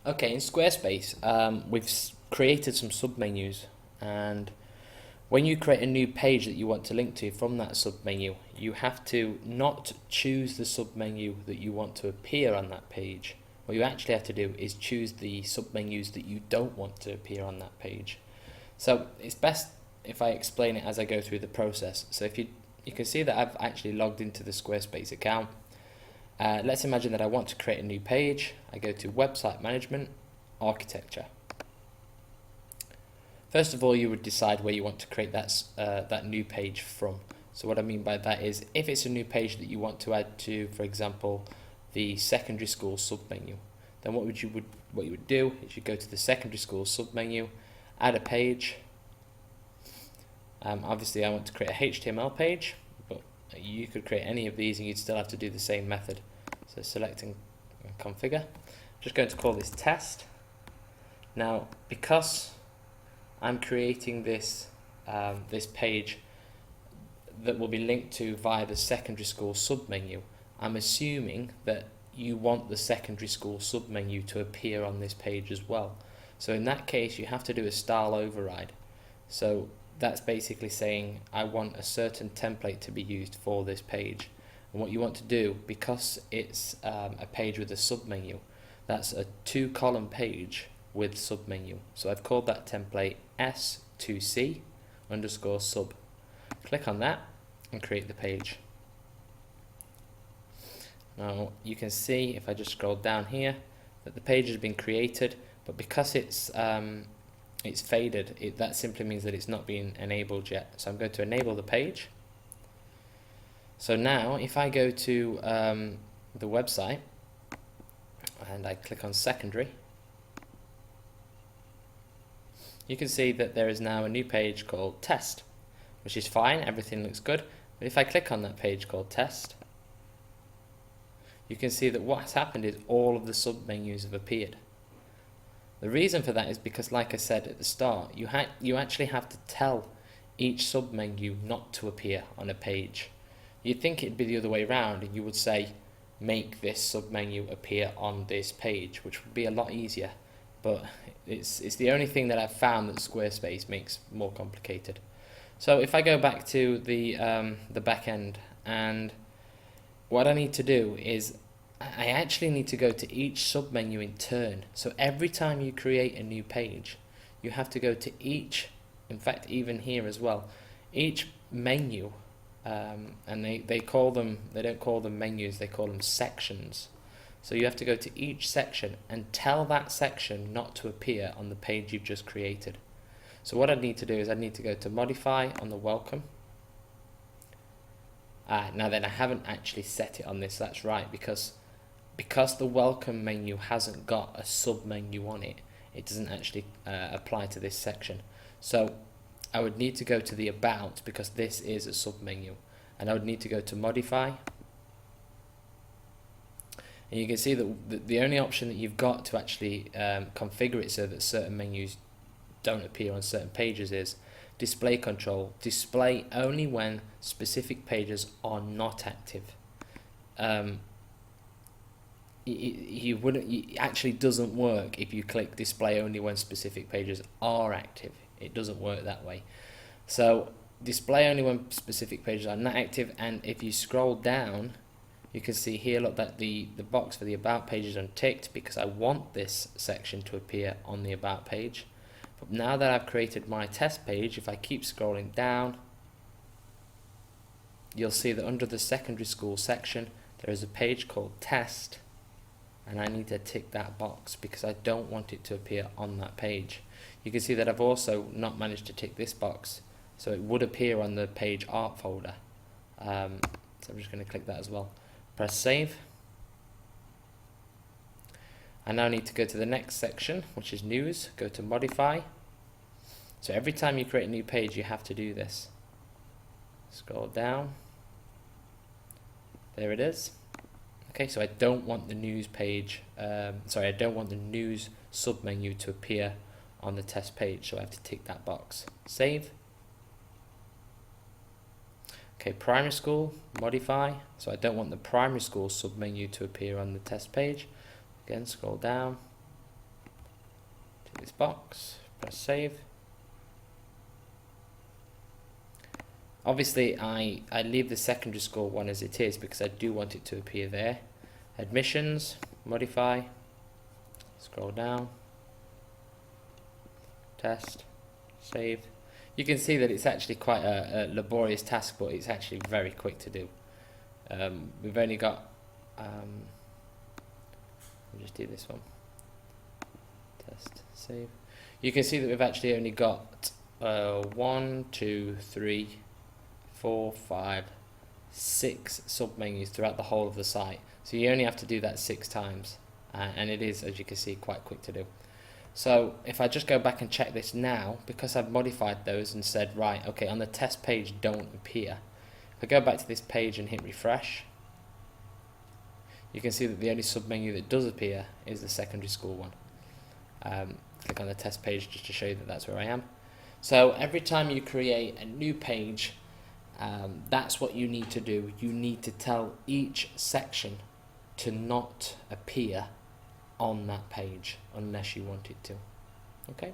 Okay, in Squarespace, we've created some submenus, and when you create a new page that you want to link to from that submenu, you have to not choose the submenu that you want to appear on that page. What you actually have to do is choose the submenus that you don't want to appear on that page. So it's best if I explain it as I go through the process. So if you can see that I've actually logged into the Squarespace account. Let's imagine that I want to create a new page. I go to Website Management, Architecture. First of all, you would decide where you want to create that new page from. So what I mean by that is, if it's a new page that you want to add to, for example, the secondary school submenu, then what you would do is you go to the secondary school submenu, add a page. Obviously, I want to create a HTML page, but you could create any of these and you'd still have to do the same method. So selecting configure. I'm just going to call this test. Now, because I'm creating this this page that will be linked to via the secondary school submenu, I'm assuming that you want the secondary school submenu to appear on this page as well. So in that case, you have to do a style override. So that's basically saying I want a certain template to be used for this page. And what you want to do, because it's a page with a submenu, that's a 2-column page with submenu. So I've called that template S2C underscore sub. Click on that and create the page. Now you can see, if I just scroll down here, that the page has been created, but because it's faded, that simply means that it's not been enabled yet. So I'm going to enable the page. So now if I go to the website and I click on secondary, you can see that there is now a new page called test, which is fine, everything looks good. But if I click on that page called test, you can see that what's happened is all of the submenus have appeared. The reason for that is because, like I said at the start, you actually have to tell each submenu not to appear on a page. You'd think it'd be the other way around, and you would say, make this submenu appear on this page, which would be a lot easier. But it's the only thing that I've found that Squarespace makes more complicated. So if I go back to the back end, and what I need to do is I actually need to go to each submenu in turn. So every time you create a new page, you have to go to each, in fact even here as well, each menu, and they call them, they don't call them menus, they call them sections. So you have to go to each section and tell that section not to appear on the page you've just created. So what I need to do is I need to go to modify on the welcome. Now then, I haven't actually set it on this, that's right, because the welcome menu hasn't got a sub-menu on it, it doesn't actually apply to this section. So I would need to go to the about, because this is a sub-menu, and I would need to go to modify. And you can see that the only option that you've got to actually configure it so that certain menus don't appear on certain pages is display control. Display only when specific pages are not active. It actually doesn't work if you click display only when specific pages are active. It doesn't work that way. So display only when specific pages are not active, and if you scroll down, you can see here, look, that the box for the about page is unticked because I want this section to appear on the about page. But now that I've created my test page, if I keep scrolling down, you'll see that under the secondary school section there is a page called test, and I need to tick that box because I don't want it to appear on that page. You can see that I've also not managed to tick this box, so it would appear on the page art folder. So I'm just going to click that as well. Press save. I now need to go to the next section, which is news. Go to modify. So every time you create a new page, you have to do this. Scroll down. There it is. Okay, so I don't want the news page, I don't want the news submenu to appear on the test page, so I have to tick that box. Save. Okay, primary school, modify. So I don't want the primary school submenu to appear on the test page. Again, scroll down. this box, press save. Obviously I leave the secondary school one as it is because I do want it to appear there. Admissions, modify, scroll down, test, save. You can see that it's actually quite a laborious task, but it's actually very quick to do. We've only got, I'll just do this one, test, save. You can see that we've actually only got 1, 2, 3, 4, 5, 6 submenus throughout the whole of the site. So you only have to do that 6 times, and it is, as you can see, quite quick to do. So if I just go back and check this now, because I've modified those and said, right, okay, on the test page don't appear. If I go back to this page and hit refresh, you can see that the only submenu that does appear is the secondary school one. Click on the test page just to show you that that's where I am. So every time you create a new page, that's what you need to do. You need to tell each section to not appear on that page unless you want it to. Okay?